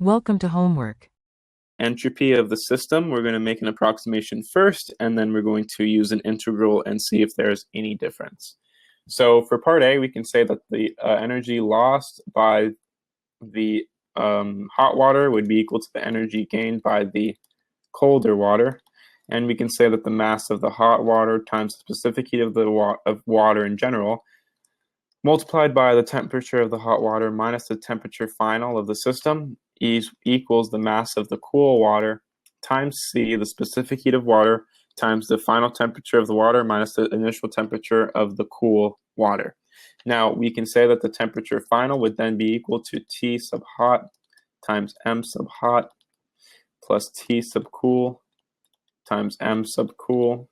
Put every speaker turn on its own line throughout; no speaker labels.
Welcome to homework.
Entropy of the system, we're going to make an approximation first, and then we're going to use an integral and see if there's any difference. So for part A, we can say that the energy lost by the hot water would be equal to the energy gained by the colder water. And we can say that the mass of the hot water times the specific heat of the water in general multiplied by the temperature of the hot water minus the temperature final of the system equals the mass of the cool water times C, the specific heat of water, times the final temperature of the water minus the initial temperature of the cool water. Now, we can say that the temperature final would then be equal to T sub hot times M sub hot plus T sub cool times M sub cool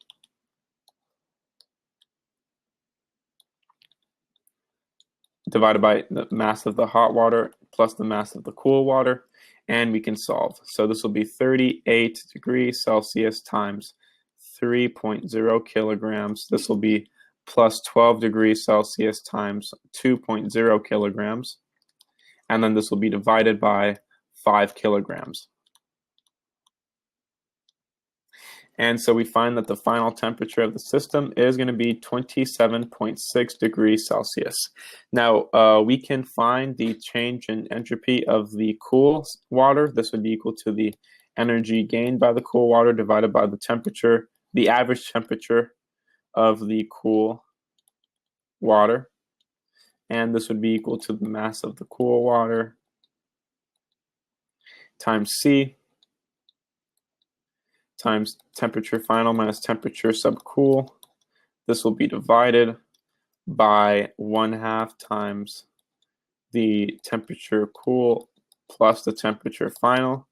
divided by the mass of the hot water plus the mass of the cool water, and we can solve. So this will be 38 degrees Celsius times 3.0 kilograms. This will be plus 12 degrees Celsius times 2.0 kilograms. And then this will be divided by 5 kilograms. And so we find that the final temperature of the system is going to be 27.6 degrees Celsius. Now, we can find the change in entropy of the cool water. This would be equal to the energy gained by the cool water divided by the temperature, the average temperature of the cool water. And this would be equal to the mass of the cool water times C times temperature final minus temperature subcool. This will be divided by 1/2 times the temperature cool plus the temperature final,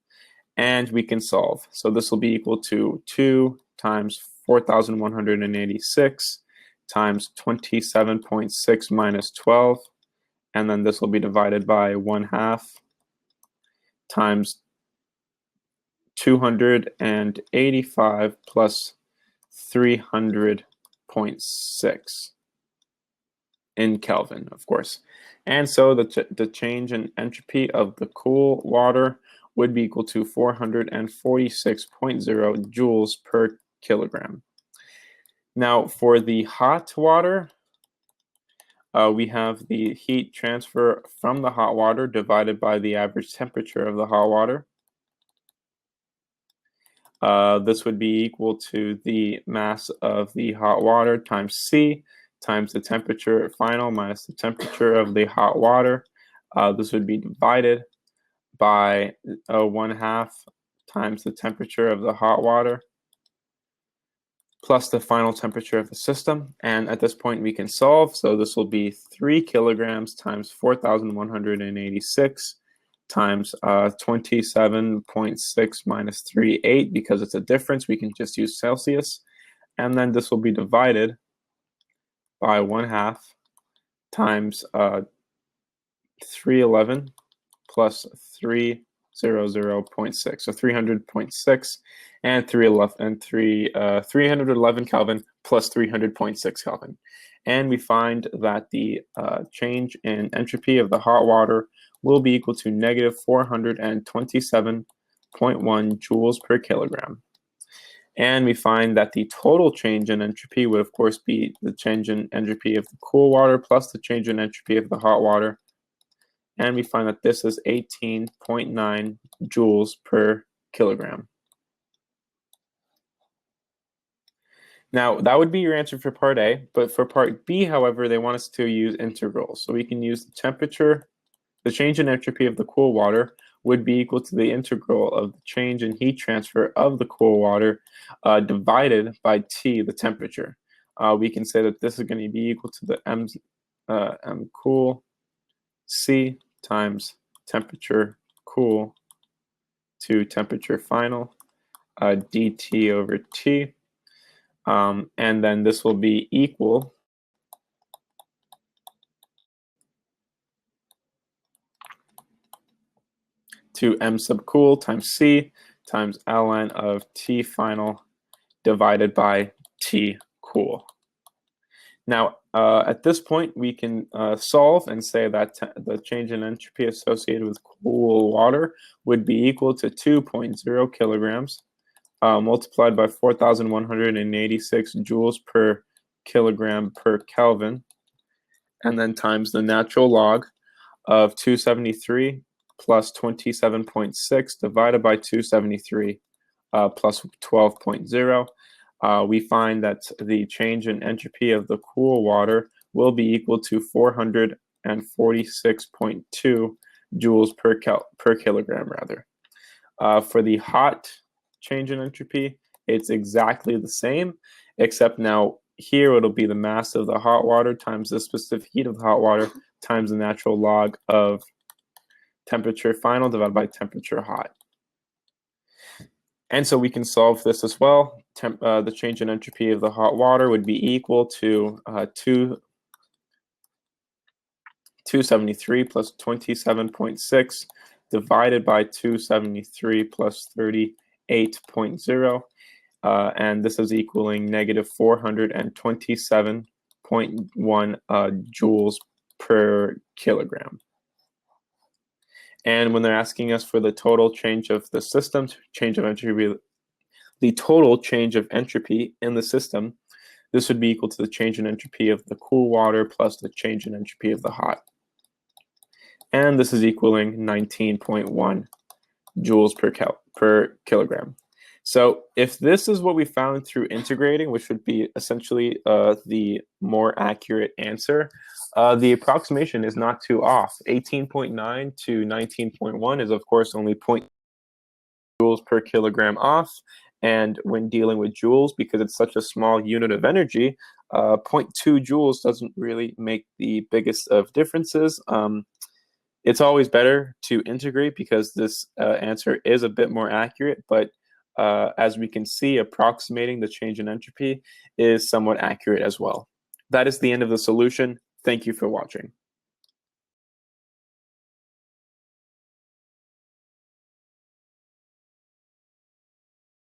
and we can solve. So this will be equal to 2 times 4,186 times 27.6 minus 12, and then this will be divided by 1/2 times 285 plus 300.6 in Kelvin, of course. And so the change in entropy of the cool water would be equal to 446.0 joules per kilogram. Now, for the hot water, we have the heat transfer from the hot water divided by the average temperature of the hot water. This would be equal to the mass of the hot water times C times the temperature final minus the temperature of the hot water. This would be divided by 1/2 times the temperature of the hot water plus the final temperature of the system. And at this point we can solve. So this will be 3 kilograms times 4,186 times 27.6 minus 38, because it's a difference, we can just use Celsius. And then this will be divided by 1/2 times 311 plus 300.6, so 300.6, and 311 Kelvin plus 300.6 Kelvin. And we find that the change in entropy of the hot water will be equal to negative 427.1 joules per kilogram. And we find that the total change in entropy would, of course, be the change in entropy of the cool water plus the change in entropy of the hot water. And we find that this is 18.9 joules per kilogram. Now, that would be your answer for part A, but for part B, however, they want us to use integrals. So we can use the temperature. The change in entropy of the cool water would be equal to the integral of the change in heat transfer of the cool water divided by T, the temperature. We can say that this is going to be equal to the M cool C times temperature cool to temperature final dt over T. And then this will be equal to M sub cool times C times ln of T final divided by T cool. Now, At this point, we can solve and say that the change in entropy associated with cool water would be equal to 2.0 kilograms multiplied by 4,186 joules per kilogram per Kelvin, and then times the natural log of 273 plus 27.6 divided by 273 plus 12.0. We find that the change in entropy of the cool water will be equal to 446.2 joules per kilogram, rather. For the hot change in entropy, it's exactly the same, except now here it'll be the mass of the hot water times the specific heat of the hot water times the natural log of temperature final divided by temperature hot. And so we can solve this as well. The change in entropy of the hot water would be equal to 273 plus 27.6 divided by 273 plus 38.0. And this is equaling negative 427.1 joules per kilogram. And when they're asking us for the total change of the system, change of entropy, the total change of entropy in the system, this would be equal to the change in entropy of the cool water plus the change in entropy of the hot. And this is equaling 19.1 joules per kilogram. So if this is what we found through integrating, which would be essentially the more accurate answer, the approximation is not too off. 18.9 to 19.1 is, of course, only 0.2 joules per kilogram off. And when dealing with joules, because it's such a small unit of energy, 0.2 joules doesn't really make the biggest of differences. It's always better to integrate because this answer is a bit more accurate, but as we can see, approximating the change in entropy is somewhat accurate as well. That is the end of the solution. Thank you for watching.